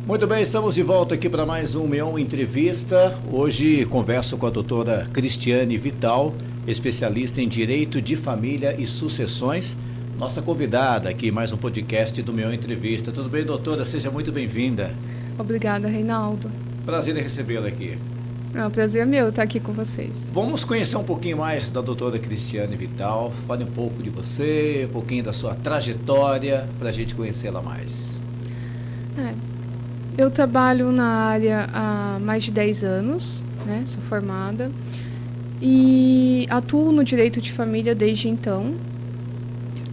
Muito bem, estamos de volta aqui para mais um Meon Entrevista. Hoje converso com a doutora Cristiane Vital, especialista em Direito de Família e Sucessões. Nossa convidada aqui, mais um podcast do Meon Entrevista. Tudo bem, doutora? Seja muito bem-vinda. Obrigada, Reinaldo. Prazer em recebê-la aqui. É um prazer meu estar aqui com vocês. Vamos conhecer um pouquinho mais da doutora Cristiane Vital. Fale um pouco de você, um pouquinho da sua trajetória, para a gente conhecê-la mais. Eu trabalho na área há mais de 10 anos, né? Sou formada e atuo no direito de família desde então.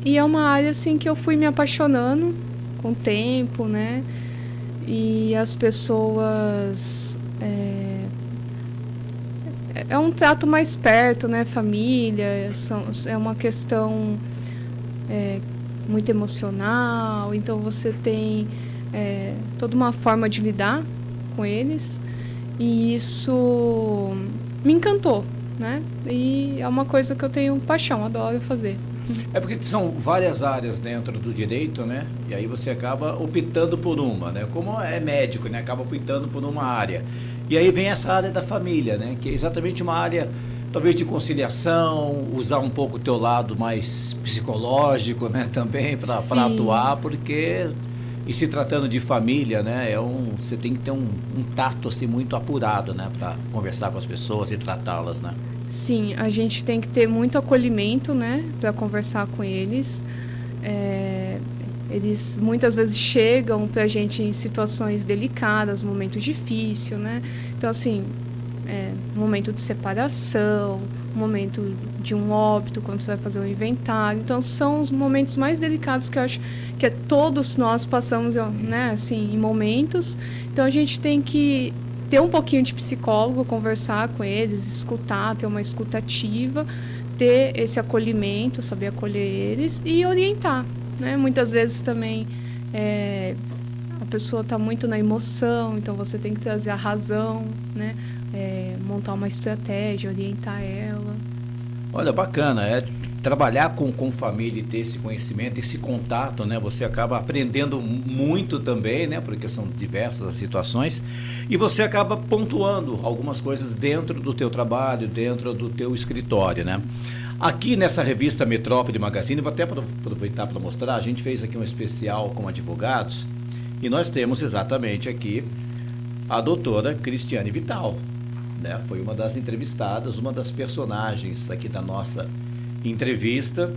E é uma área assim que eu fui me apaixonando com o tempo, né? E as pessoas é um trato mais perto, né? Família, é uma questão muito emocional. Então você tem toda uma forma de lidar com eles, e isso me encantou, né? E é uma coisa que eu tenho paixão, adoro fazer. É porque são várias áreas dentro do direito, né? E aí você acaba optando por uma, né? Como é médico, né? Acaba optando por uma área. E aí vem essa área da família, né? Que é exatamente uma área, talvez, de conciliação, usar um pouco o teu lado mais psicológico, né? Também para atuar, porque... E se tratando de família, né, você tem que ter um tato assim, muito apurado, né, para conversar com as pessoas e tratá-las, né? Sim, a gente tem que ter muito acolhimento, né, para conversar com eles. Eles muitas vezes chegam para a gente em situações delicadas, momentos difíceis, né? Então, assim, momento de separação, momento de um óbito, quando você vai fazer um inventário. Então, são os momentos mais delicados que eu acho que todos nós passamos, né, assim, em momentos. Então, a gente tem que ter um pouquinho de psicólogo, conversar com eles, escutar, ter uma escuta ativa, ter esse acolhimento, saber acolher eles e orientar, né? Muitas vezes também a pessoa está muito na emoção, então você tem que trazer a razão, né? Montar uma estratégia, orientar ela. Olha, bacana, trabalhar com família e ter esse conhecimento, esse contato, né? Você acaba aprendendo muito também, né? Porque são diversas as situações, e você acaba pontuando algumas coisas dentro do teu trabalho, dentro do teu escritório, né? Aqui nessa revista Metrópole Magazine, vou até aproveitar para mostrar, a gente fez aqui um especial com advogados, e nós temos exatamente aqui a doutora Cristiane Vital, né? Foi uma das entrevistadas, uma das personagens aqui da nossa entrevista.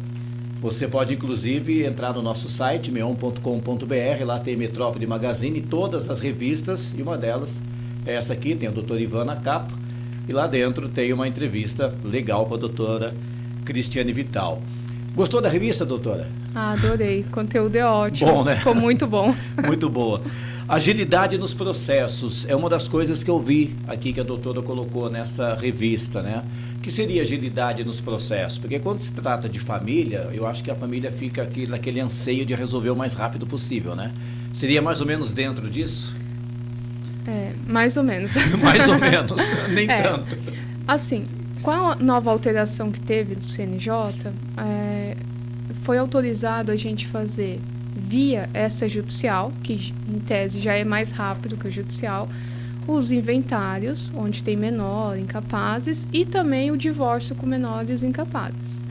Você pode inclusive entrar no nosso site meon.com.br, lá tem Metrópole Magazine, todas as revistas, e uma delas é essa aqui, tem o doutor Ivan na capa, e lá dentro tem uma entrevista legal com a doutora Cristiane Vital. Gostou da revista, doutora? Adorei, o conteúdo é ótimo. Bom, né? Ficou muito bom. Muito boa. Agilidade nos processos é uma das coisas que eu vi aqui que a doutora colocou nessa revista, né? Que seria agilidade nos processos? Porque quando se trata de família, eu acho que a família fica aqui naquele anseio de resolver o mais rápido possível, né? Seria mais ou menos dentro disso? Mais ou menos. Mais ou menos, nem tanto. Assim, com a nova alteração que teve do CNJ, foi autorizado a gente fazer via extrajudicial, que em tese já é mais rápido que o judicial, os inventários, onde tem menor, incapazes, e também o divórcio com menores incapazes.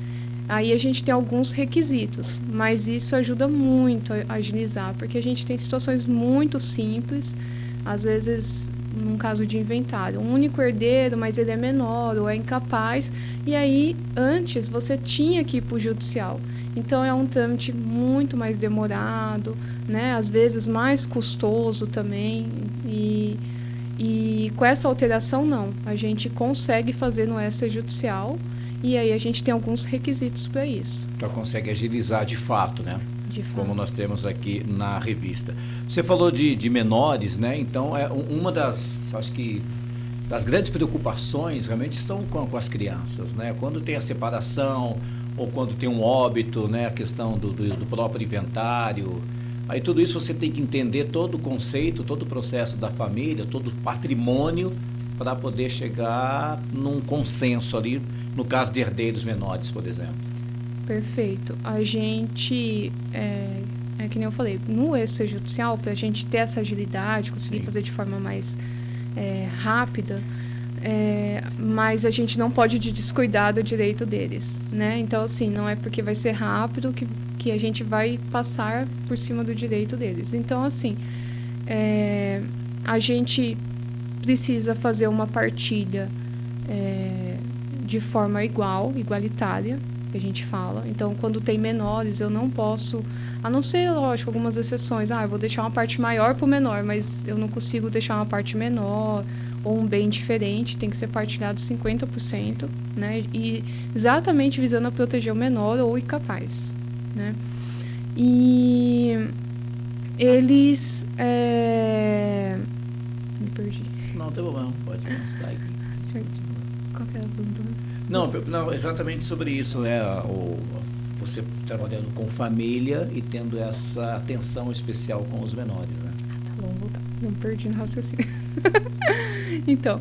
Aí a gente tem alguns requisitos, mas isso ajuda muito a agilizar, porque a gente tem situações muito simples, às vezes, num caso de inventário, um único herdeiro, mas ele é menor ou é incapaz, e aí, antes, você tinha que ir para o judicial. Então, é um trâmite muito mais demorado, né? Às vezes mais custoso também. E com essa alteração, não. A gente consegue fazer no extrajudicial e aí a gente tem alguns requisitos para isso. Então, consegue agilizar de fato, né? De fato. Como nós temos aqui na revista. Você falou de menores, né? Então, uma das, acho que, das grandes preocupações realmente estão com as crianças, né? Quando tem a separação ou quando tem um óbito, né, a questão do próprio inventário, aí tudo isso você tem que entender todo o conceito, todo o processo da família, todo o patrimônio, para poder chegar num consenso ali, no caso de herdeiros menores, por exemplo. Perfeito. A gente é que nem eu falei, no extrajudicial, para a gente ter essa agilidade, conseguir Sim. fazer de forma mais rápida, mas a gente não pode descuidar do direito deles, né? Então, assim, não é porque vai ser rápido que a gente vai passar por cima do direito deles. Então, assim, a gente precisa fazer uma partilha de forma igualitária, que a gente fala. Então, quando tem menores, eu não posso, a não ser, lógico, algumas exceções. Eu vou deixar uma parte maior para o menor, mas eu não consigo deixar uma parte menor ou um bem diferente, tem que ser partilhado 50%, né? E exatamente visando a proteger o menor ou o incapaz, né? E eles... Me perdi. Não tem problema, pode pensar aí. Qual que era a pergunta? Não, exatamente sobre isso, né? Você trabalhando com família e tendo essa atenção especial com os menores, né? Tá bom, vou voltar. Não me perdi no raciocínio. Então,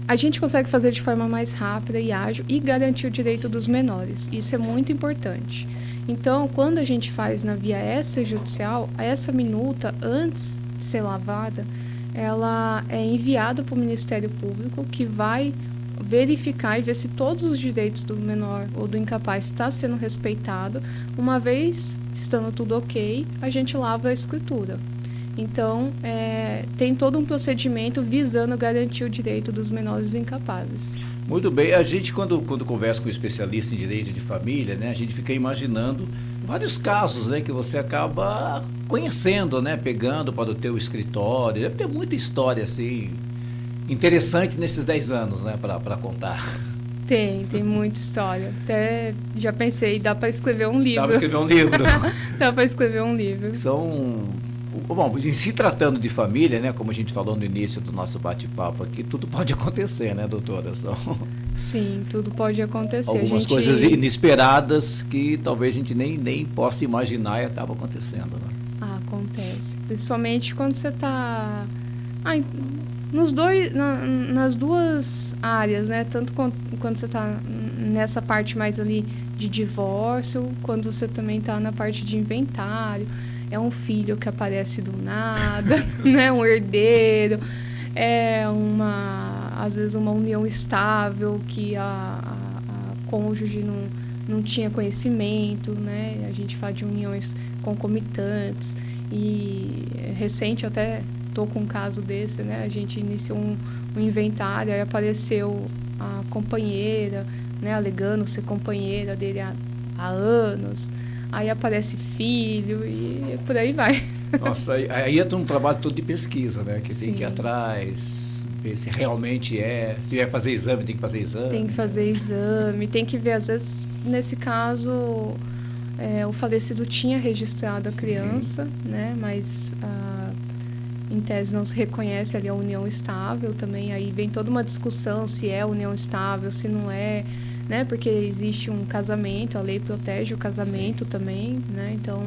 a gente consegue fazer de forma mais rápida e ágil e garantir o direito dos menores. Isso é muito importante. Então, quando a gente faz na via extrajudicial, essa minuta, antes de ser lavada, ela é enviada para o Ministério Público, que vai verificar e ver se todos os direitos do menor ou do incapaz está sendo respeitado. Uma vez estando tudo ok, a gente lava a escritura. Então, tem todo um procedimento visando garantir o direito dos menores incapazes. Muito bem. A gente, quando conversa com um especialista em direito de família, né, a gente fica imaginando vários casos, né, que você acaba conhecendo, né, pegando para o teu escritório. Deve ter muita história assim, interessante nesses 10 anos, né, para contar. Tem muita história. Até já pensei, dá para escrever um livro. Dá para escrever um livro. Dá para escrever um livro. Bom, em se tratando de família, né, como a gente falou no início do nosso bate-papo aqui, tudo pode acontecer, né, doutora? Sim, tudo pode acontecer. Algumas coisas inesperadas que talvez a gente nem possa imaginar e acaba acontecendo, né? Acontece. Principalmente quando você está nas duas áreas, né? Tanto quando você está nessa parte mais ali de divórcio, quando você também está na parte de inventário. É um filho que aparece do nada, né? Um herdeiro, às vezes uma união estável que a cônjuge não tinha conhecimento, né? A gente fala de uniões concomitantes e recente eu até estou com um caso desse, né? A gente iniciou um inventário, aí apareceu a companheira, né? Alegando ser companheira dele há anos. Aí aparece filho e por aí vai. Nossa, aí entra um trabalho todo de pesquisa, né? Que Sim. tem que ir atrás, ver se realmente se vai fazer exame, tem que fazer exame. Tem que fazer exame, tem que ver, às vezes, nesse caso, o falecido tinha registrado a criança, né? Mas em tese não se reconhece ali a união estável também. Aí vem toda uma discussão se é união estável, se não é, né? Porque existe um casamento, a lei protege o casamento também, né? Então,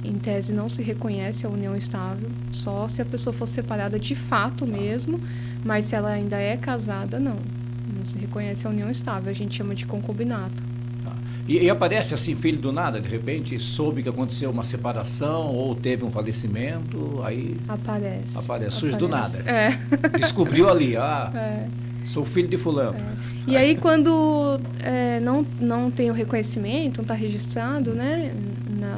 em tese não se reconhece a união estável, só se a pessoa for separada de fato mesmo, mas se ela ainda é casada, não se reconhece a união estável, a gente chama de concubinato. E aparece assim, filho do nada, de repente soube que aconteceu uma separação ou teve um falecimento, aí... Aparece, surge do nada. Descobriu ali, sou filho de fulano. E aí quando não tem o reconhecimento, não está registrado, né,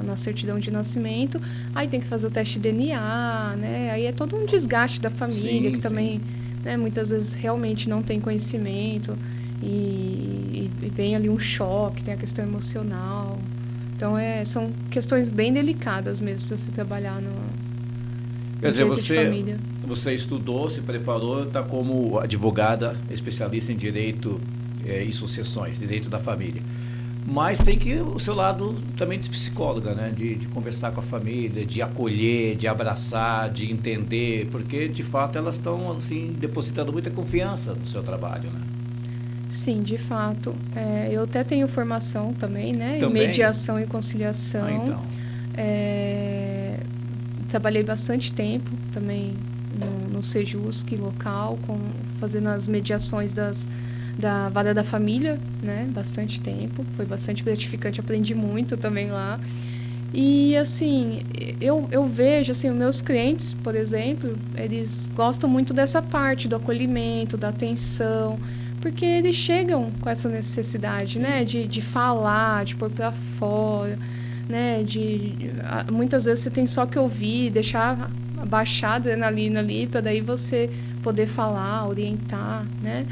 na certidão de nascimento, aí tem que fazer o teste de DNA, né, aí é todo um desgaste da família, que também, né, muitas vezes realmente não tem conhecimento e vem ali um choque, tem a questão emocional. Então são questões bem delicadas mesmo para você trabalhar no Quer dizer, direito de família. Você estudou, se preparou, está como advogada especialista em direito e sucessões, direito da família. Mas tem que o seu lado também de psicóloga, né? De conversar com a família, de acolher, de abraçar, de entender, porque de fato elas estão assim depositando muita confiança no seu trabalho, né? Sim, de fato. Eu até tenho formação também, né? Também? Em mediação e conciliação. Então. Trabalhei bastante tempo também no Sejusc local, fazendo as mediações das da Vara da Família, né? Bastante tempo. Foi bastante gratificante, aprendi muito também lá. E, assim, eu vejo, assim, os meus clientes, por exemplo, eles gostam muito dessa parte do acolhimento, da atenção, porque eles chegam com essa necessidade, né? De falar, de pôr pra fora, né? Muitas vezes você tem só que ouvir, deixar baixar a adrenalina ali, para daí você poder falar, orientar, né?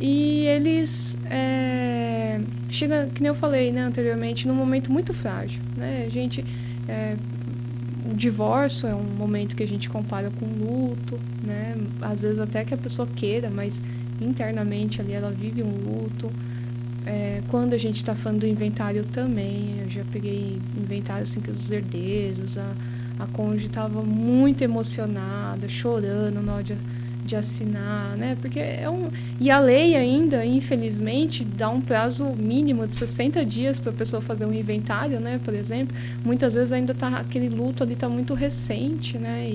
E eles chegam, que nem eu falei, né, anteriormente, num momento muito frágil, né? O divórcio é um momento que a gente compara com luto, né? Às vezes até que a pessoa queira, mas internamente ali ela vive um luto. Quando a gente está falando do inventário também, eu já peguei inventário assim que os herdeiros, a cônjuge estava muito emocionada, chorando na hora de assinar, né? Porque e a lei ainda, infelizmente, dá um prazo mínimo de 60 dias para a pessoa fazer um inventário, né? Por exemplo, muitas vezes ainda aquele luto ali está muito recente, né?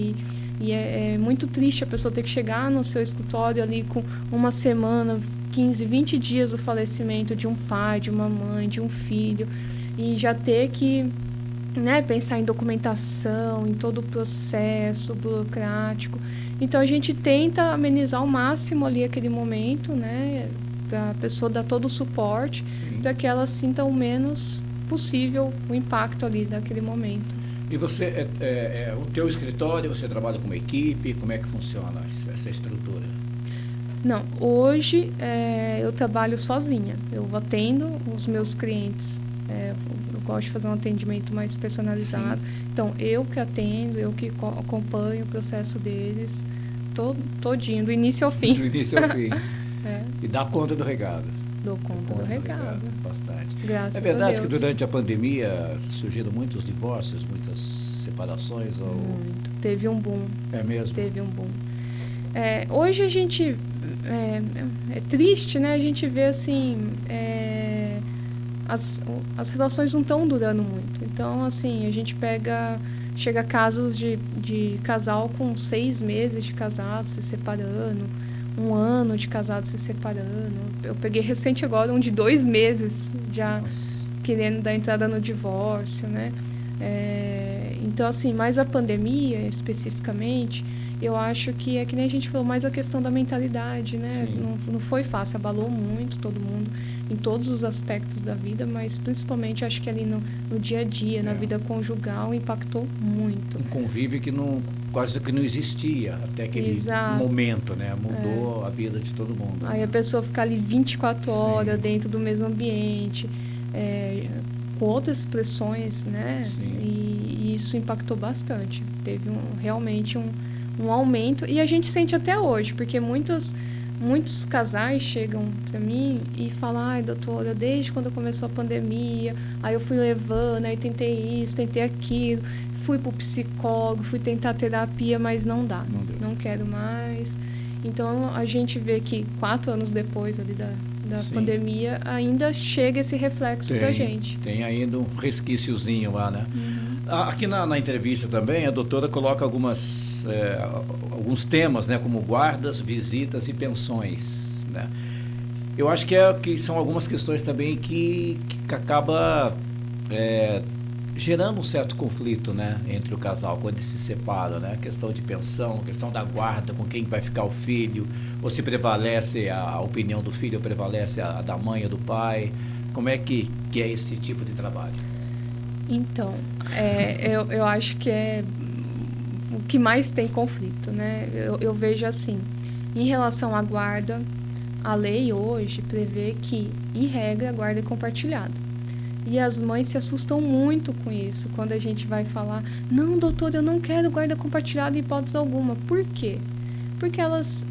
E é muito triste a pessoa ter que chegar no seu escritório ali com uma semana, 15, 20 dias do falecimento de um pai, de uma mãe, de um filho, e já ter que, né, pensar em documentação, em todo o processo burocrático. Então a gente tenta amenizar ao máximo ali aquele momento, né, para a pessoa dar todo o suporte, para que ela sinta o menos possível o impacto ali daquele momento. E você, o teu escritório, você trabalha com uma equipe, como é que funciona essa estrutura? Não, hoje eu trabalho sozinha, eu atendo os meus clientes, eu gosto de fazer um atendimento mais personalizado. Sim. Então, eu que atendo, eu que acompanho o processo deles todinho, do início ao fim. Do início ao fim. E dá conta do recado. Dou conta do recado. Bastante. Graças a Deus. É verdade que durante a pandemia surgiram muitos divórcios, muitas separações? Muito. Teve um boom. É mesmo? Teve um boom. Hoje a gente... É triste, né? A gente vê, assim... As relações não estão durando muito. Então, assim, a gente chega a casos de casal com 6 meses de casado se separando, 1 ano de casado se separando. Eu peguei recente agora um de 2 meses já querendo dar entrada no divórcio, né? Então, assim, mais a pandemia especificamente, eu acho que que nem a gente falou, mais a questão da mentalidade, né? Não foi fácil, abalou muito todo mundo em todos os aspectos da vida, mas principalmente acho que ali no dia a dia, na vida conjugal, impactou muito. Um convívio que quase que não existia até aquele momento, né? Mudou a vida de todo mundo. Aí a pessoa fica ali 24 horas dentro do mesmo ambiente, com outras expressões, né? E isso impactou bastante. Teve realmente um aumento, e a gente sente até hoje, porque muitos casais chegam para mim e falam: ai, doutora, desde quando começou a pandemia, aí eu fui levando, aí tentei isso, tentei aquilo, fui pro psicólogo, fui tentar terapia, mas não dá, não quero mais. Então a gente vê que 4 anos depois ali da pandemia, ainda chega esse reflexo pra gente. Tem ainda um resquíciozinho lá, né? Uhum. Aqui na entrevista também, a doutora coloca alguns temas, né, como guardas, visitas e pensões, né? Eu acho que são algumas questões também que acaba gerando um certo conflito, né, entre o casal quando se separa, né? A questão de pensão, a questão da guarda, com quem vai ficar o filho, ou se prevalece a opinião do filho, ou prevalece a da mãe ou do pai. Como é que é esse tipo de trabalho? Então, eu acho que é o que mais tem conflito, né? Eu vejo assim, em relação à guarda, a lei hoje prevê que, em regra, a guarda é compartilhada. E as mães se assustam muito com isso, quando a gente vai falar: não, doutor, eu não quero guarda compartilhada em hipótese alguma. Por quê? Porque elas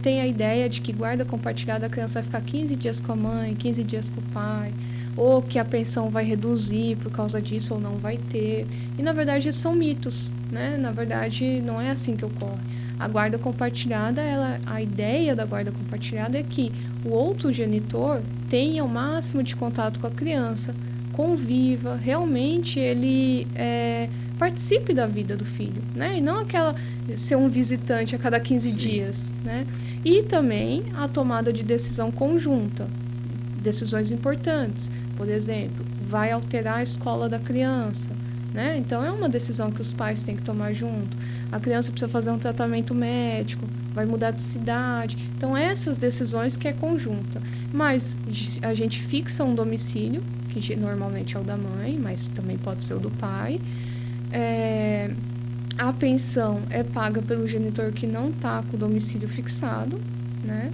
têm a ideia de que guarda compartilhada, a criança vai ficar 15 dias com a mãe, 15 dias com o pai, ou que a pensão vai reduzir por causa disso ou não vai ter. E, na verdade, são mitos, né? Na verdade, não é assim que ocorre. A guarda compartilhada, a ideia da guarda compartilhada é que o outro genitor tenha o máximo de contato com a criança, conviva, realmente ele participe da vida do filho, né? E não aquela ser um visitante a cada 15 dias, né? E também a tomada de decisão conjunta, decisões importantes. Por exemplo, vai alterar a escola da criança, né? Então, é uma decisão que os pais têm que tomar junto. A criança precisa fazer um tratamento médico, vai mudar de cidade. Então, essas decisões que é conjunta. Mas a gente fixa um domicílio, que normalmente é o da mãe, mas também pode ser o do pai. A pensão é paga pelo genitor que não está com o domicílio fixado, né?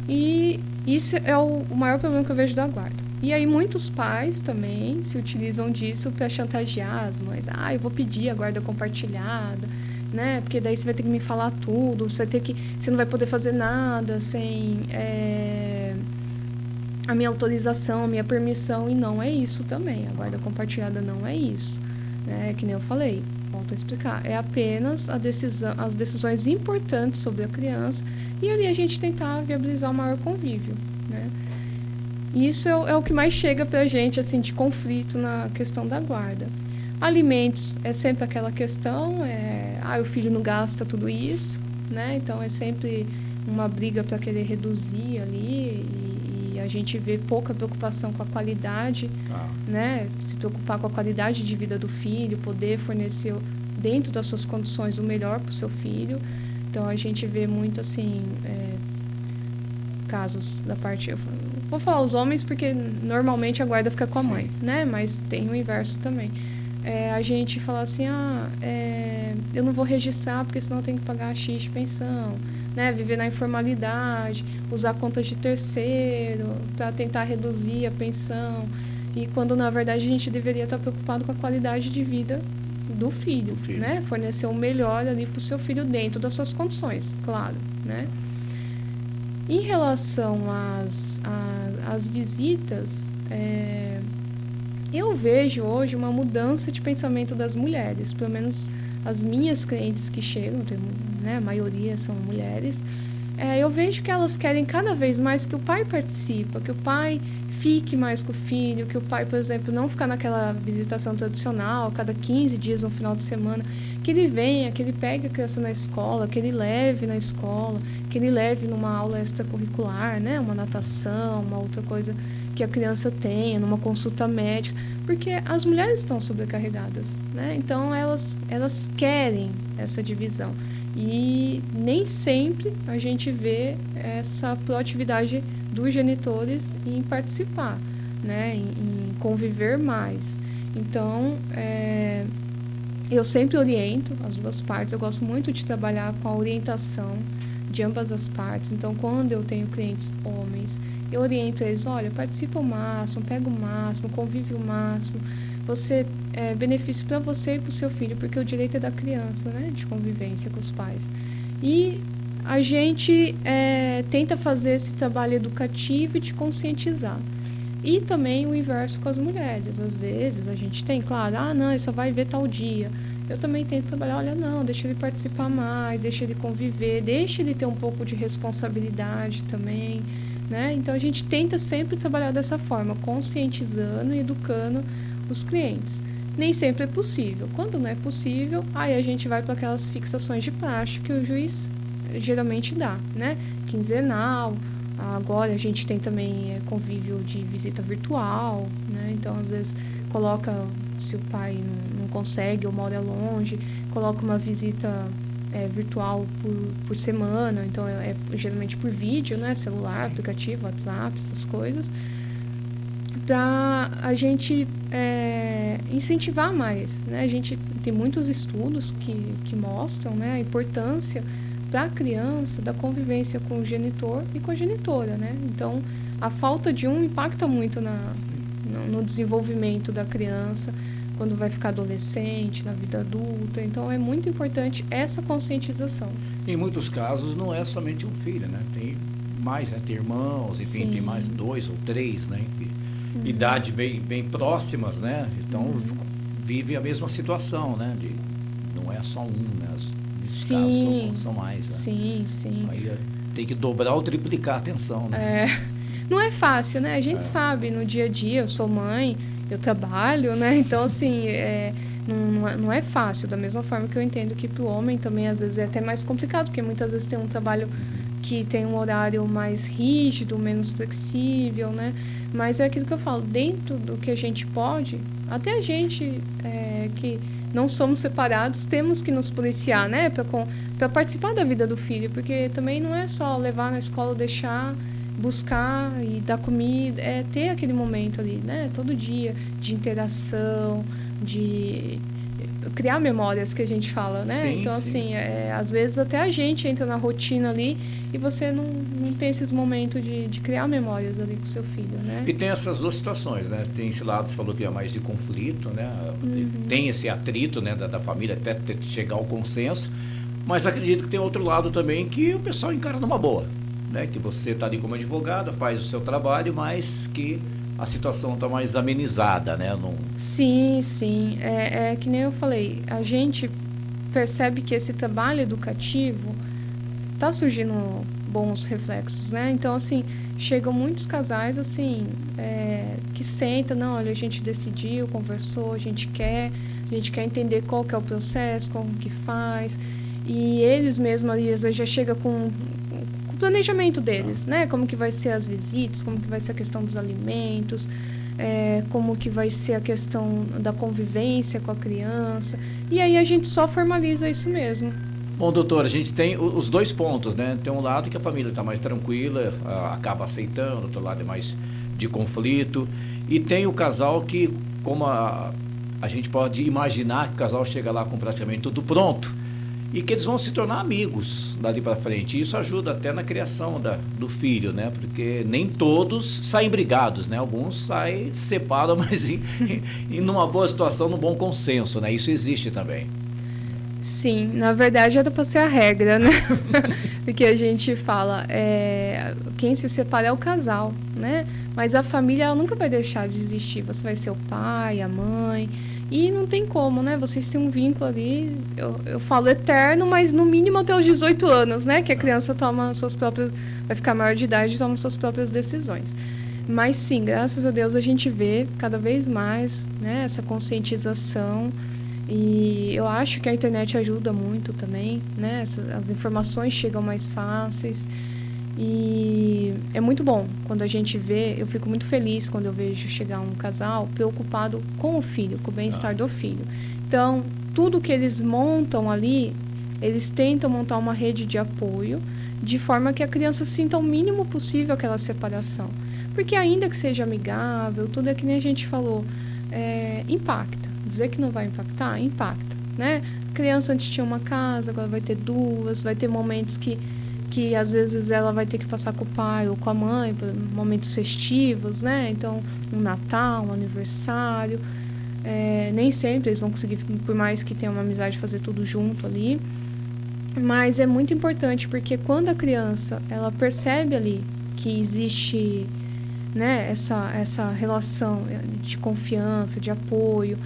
E isso é o maior problema que eu vejo da guarda. E aí muitos pais também se utilizam disso para chantagear as mães. Eu vou pedir a guarda compartilhada, né? Porque daí você vai ter que me falar tudo, você não vai poder fazer nada sem a minha autorização, a minha permissão. E não é isso também. A guarda compartilhada não é isso, né? Que nem eu falei. Volto a explicar. É apenas as decisões importantes sobre a criança e ali a gente tentar viabilizar o maior convívio, né? Isso é o que mais chega pra gente, assim, de conflito na questão da guarda. Alimentos é sempre aquela questão, o filho não gasta tudo isso, né? Então é sempre uma briga para querer reduzir ali e a gente vê pouca preocupação com a qualidade, né? Se preocupar com a qualidade de vida do filho, poder fornecer dentro das suas condições o melhor para o seu filho. Então a gente vê muito assim casos da parte, eu vou falar os homens porque normalmente a guarda fica com a mãe, né? Mas tem o inverso também. A gente fala assim, eu não vou registrar porque senão eu tenho que pagar X de pensão, né? Viver na informalidade, usar contas de terceiro para tentar reduzir a pensão. E quando na verdade a gente deveria estar preocupado com a qualidade de vida do filho, né? Fornecer o melhor ali para o seu filho dentro das suas condições, claro, né? Em relação às visitas, eu vejo hoje uma mudança de pensamento das mulheres, pelo menos as minhas clientes que chegam, né, a maioria são mulheres, eu vejo que elas querem cada vez mais que o pai participe, que o pai fique mais com o filho, que o pai, por exemplo, não ficar naquela visitação tradicional, cada 15 dias, um final de semana, que ele venha, que ele pegue a criança na escola, que ele leve na escola, que ele leve numa aula extracurricular, né, uma natação, uma outra coisa que a criança tenha, numa consulta médica, porque as mulheres estão sobrecarregadas, né? Então elas querem essa divisão e nem sempre a gente vê essa proatividade dos genitores em participar, né? Em conviver mais. Então eu sempre oriento as duas partes. Eu gosto muito de trabalhar com a orientação de ambas as partes. Então, quando eu tenho clientes homens, eu oriento eles, olha, participa o máximo, pega o máximo, convive o máximo. Benefício para você e para o seu filho, porque o direito é da criança, né? De convivência com os pais. E a gente tenta fazer esse trabalho educativo e de conscientizar. E também o inverso com as mulheres. Às vezes a gente tem, claro, não, ele só vai ver tal dia. Eu também tento trabalhar, olha, não, deixa ele participar mais, deixa ele conviver, deixa ele ter um pouco de responsabilidade também, né? Então a gente tenta sempre trabalhar dessa forma, conscientizando e educando os clientes. Nem sempre é possível. Quando não é possível, aí a gente vai para aquelas fixações de praxe que o juiz geralmente dá, né? Quinzenal. Agora a gente tem também convívio de visita virtual, né? Então às vezes coloca, se o pai não consegue ou mora longe, coloca uma visita virtual por semana, então geralmente por vídeo, né? Celular, aplicativo, WhatsApp, essas coisas, para a gente incentivar mais, né? A gente tem muitos estudos que mostram, né, a importância para a criança da convivência com o genitor e com a genitora, né? Então, a falta de um impacta muito no desenvolvimento da criança, quando vai ficar adolescente, na vida adulta. Então, é muito importante essa conscientização. Em muitos casos, não é somente um filho, né? Tem mais, né? Tem irmãos, enfim, Sim. Tem mais 2 ou 3, né? Idade bem próximas, né? Então, vive a mesma situação, né? Não é só um, né? Os casos são mais, né? Sim. Aí tem que dobrar ou triplicar a atenção, né? Não é fácil, né? A gente sabe, no dia a dia, eu sou mãe, eu trabalho, né? Então, assim, não é fácil, da mesma forma que eu entendo que para o homem também às vezes é até mais complicado, porque muitas vezes tem um trabalho que tem um horário mais rígido, menos flexível, né? Mas é aquilo que eu falo, dentro do que a gente pode, até a gente que não somos separados, temos que nos policiar, né? Para participar da vida do filho, porque também não é só levar na escola, deixar, buscar e dar comida, é ter aquele momento ali, né? Todo dia, de interação, de criar memórias, que a gente fala, né? Sim, então, sim. assim, às vezes até a gente entra na rotina ali e você não tem esses momentos de criar memórias ali com seu filho, né? E tem essas duas situações, né? Tem esse lado, você falou que é mais de conflito, né? Tem esse atrito, né, da família até chegar ao consenso, mas acredito que tem outro lado também que o pessoal encara numa boa, né? Que você está ali como advogada, faz o seu trabalho, mas que a situação está mais amenizada, né? Sim, sim. É que nem eu falei, a gente percebe que esse trabalho educativo está surgindo bons reflexos, né? Então, assim, chegam muitos casais, assim, que sentam, não, olha, a gente decidiu, conversou, a gente quer entender qual que é o processo, como que faz, e eles mesmos ali, às vezes, já chegam com o planejamento deles, né? Como que vai ser as visitas, como que vai ser a questão dos alimentos, como que vai ser a questão da convivência com a criança, e aí a gente só formaliza isso mesmo. Bom, doutor, a gente tem os dois pontos, né? Tem um lado que a família está mais tranquila, acaba aceitando, outro lado é mais de conflito. E tem o casal que, como a gente pode imaginar que o casal chega lá com praticamente tudo pronto e que eles vão se tornar amigos dali para frente. E isso ajuda até na criação do filho, né? Porque nem todos saem brigados, né? Alguns saem, se separam, mas em numa boa situação, num bom consenso, né? Isso existe também. Sim, na verdade era para ser a regra, né? Porque a gente fala, quem se separa é o casal, né? Mas a família ela nunca vai deixar de existir. Você vai ser o pai, a mãe, e não tem como, né? Vocês têm um vínculo ali, eu falo eterno, mas no mínimo até os 18 anos, né? Que a criança toma suas próprias, vai ficar maior de idade e toma suas próprias decisões. Mas sim, graças a Deus a gente vê cada vez mais, né, essa conscientização. E eu acho que a internet ajuda muito também, né? As informações chegam mais fáceis. E é muito bom quando a gente vê, eu fico muito feliz quando eu vejo chegar um casal preocupado com o filho, com o bem-estar do filho. Então, tudo que eles montam ali, eles tentam montar uma rede de apoio, de forma que a criança sinta o mínimo possível aquela separação. Porque ainda que seja amigável, tudo é que nem a gente falou, impacta. Dizer que não vai impactar, impacta, né? A criança antes tinha uma casa, agora vai ter duas, vai ter momentos que às vezes ela vai ter que passar com o pai ou com a mãe, momentos festivos, né? Então, um Natal, um aniversário, nem sempre eles vão conseguir, por mais que tenham uma amizade, fazer tudo junto ali. Mas é muito importante, porque quando a criança, ela percebe ali que existe, né, essa relação de confiança, de apoio,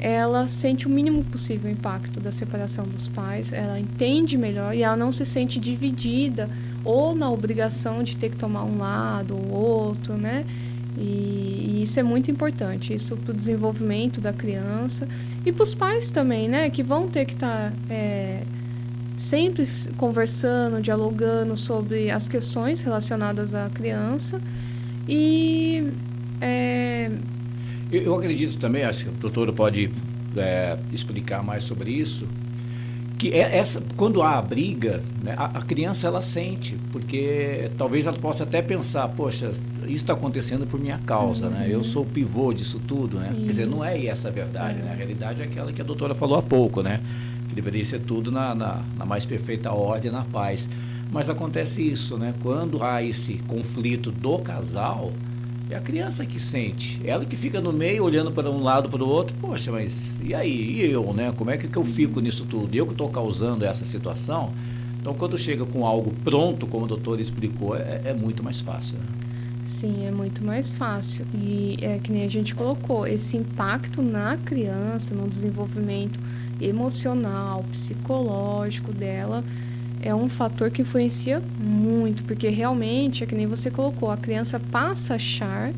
ela sente o mínimo possível o impacto da separação dos pais, ela entende melhor e ela não se sente dividida ou na obrigação de ter que tomar um lado ou outro, né? E isso é muito importante, isso para o desenvolvimento da criança e para os pais também, né? Que vão ter que estar sempre conversando, dialogando sobre as questões relacionadas à criança e... Eu acredito também, acho que a doutora pode explicar mais sobre isso, que quando há a briga, né, a criança ela sente, porque talvez ela possa até pensar, poxa, isso está acontecendo por minha causa, né? Eu sou o pivô disso tudo, né? Quer dizer, não é essa a verdade, né? A realidade é aquela que a doutora falou há pouco, né? Que deveria ser tudo na mais perfeita ordem, na paz. Mas acontece isso, né? Quando há esse conflito do casal, é a criança que sente, ela que fica no meio olhando para um lado para o outro, poxa, mas e aí, e eu, né? Como é que eu fico nisso tudo? Eu que estou causando essa situação? Então, quando chega com algo pronto, como o doutor explicou, é muito mais fácil, né? Sim, é muito mais fácil. E é que nem a gente colocou, esse impacto na criança, no desenvolvimento emocional, psicológico dela, é um fator que influencia muito, porque realmente, é que nem você colocou, a criança passa a achar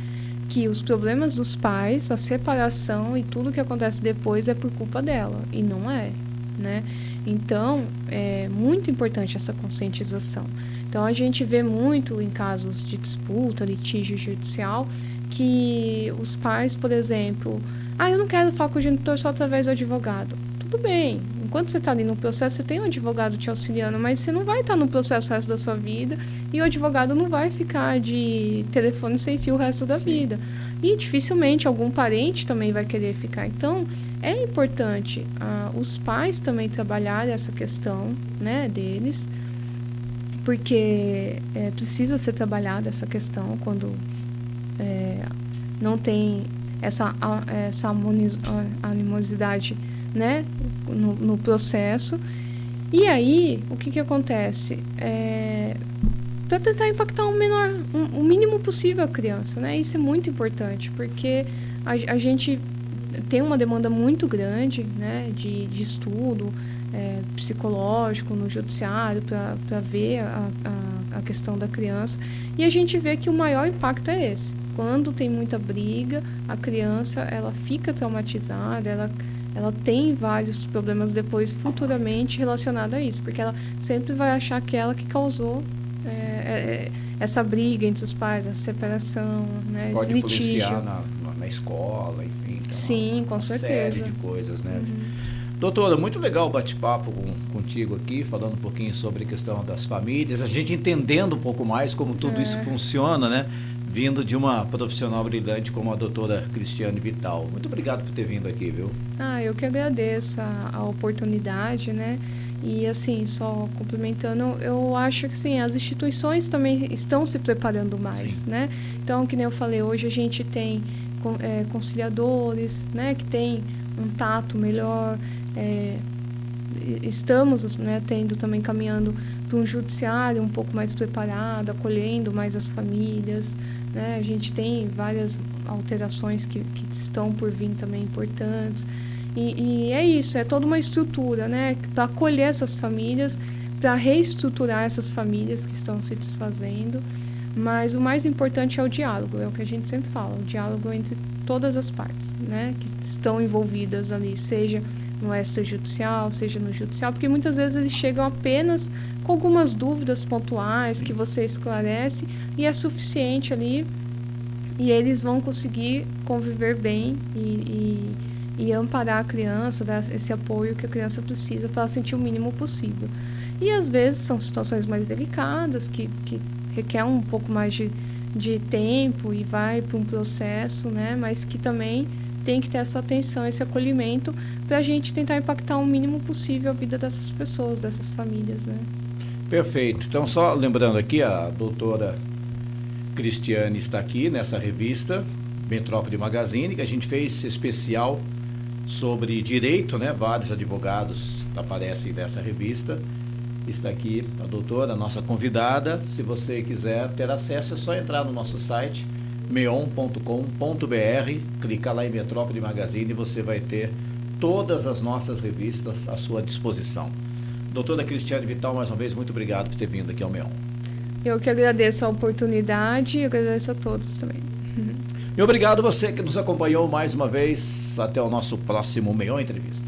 que os problemas dos pais, a separação e tudo que acontece depois é por culpa dela, e não é, né? Então, é muito importante essa conscientização. Então, a gente vê muito em casos de disputa, litígio judicial, que os pais, por exemplo, eu não quero falar com o genitor só através do advogado. Tudo bem, enquanto você está ali no processo, você tem um advogado te auxiliando, mas você não vai estar no processo o resto da sua vida e o advogado não vai ficar de telefone sem fio o resto da vida. E dificilmente algum parente também vai querer ficar. Então, é importante os pais também trabalharem essa questão, né, deles, porque precisa ser trabalhada essa questão quando não tem essa animosidade, né, no processo. E aí, o que acontece? Para tentar impactar o mínimo possível a criança, né? Isso é muito importante, porque a gente tem uma demanda muito grande, né, de estudo psicológico no judiciário para ver a questão da criança, e a gente vê que o maior impacto é esse. Quando tem muita briga, a criança ela fica traumatizada, ela tem vários problemas depois, futuramente, relacionados a isso, porque ela sempre vai achar que ela que causou essa briga entre os pais, essa separação, né, pode esse litígio. influenciar na escola, enfim. Sim, com certeza. Série de coisas, né? Doutora, muito legal o bate-papo contigo aqui, falando um pouquinho sobre a questão das famílias, a gente entendendo um pouco mais como tudo isso funciona, né? Vindo de uma profissional brilhante como a doutora Cristiane Vital. Muito obrigado por ter vindo aqui, viu? Eu que agradeço a oportunidade, né? E assim, só complementando, eu acho que sim, as instituições também estão se preparando mais, né? Então, que nem eu falei, hoje a gente tem conciliadores, né? Que tem um tato melhor. Estamos, né, também caminhando para um judiciário um pouco mais preparado, acolhendo mais as famílias, né? A gente tem várias alterações que estão por vir também importantes. E é isso, é toda uma estrutura, né, para acolher essas famílias, para reestruturar essas famílias que estão se desfazendo. Mas o mais importante é o diálogo, é o que a gente sempre fala, o diálogo entre todas as partes, né, que estão envolvidas ali, seja no extrajudicial, seja no judicial, porque muitas vezes eles chegam apenas com algumas dúvidas pontuais que você esclarece e é suficiente ali, e eles vão conseguir conviver bem e amparar a criança, dar esse apoio que a criança precisa para ela sentir o mínimo possível. E às vezes são situações mais delicadas, que requer um pouco mais de tempo e vai para um processo, né? Mas que também tem que ter essa atenção, esse acolhimento, para a gente tentar impactar o mínimo possível a vida dessas pessoas, dessas famílias, né? Perfeito. Então, só lembrando aqui, a doutora Cristiane está aqui nessa revista Metrópole Magazine, que a gente fez especial sobre direito, né? Vários advogados aparecem nessa revista. Está aqui a doutora, a nossa convidada. Se você quiser ter acesso, é só entrar no nosso site meon.com.br, clicar lá em Metrópole Magazine e você vai ter todas as nossas revistas à sua disposição. Doutora Cristiane Vital, mais uma vez, muito obrigado por ter vindo aqui ao Meon. Eu que agradeço a oportunidade e agradeço a todos também. E obrigado você que nos acompanhou mais uma vez. Até o nosso próximo Meon Entrevista.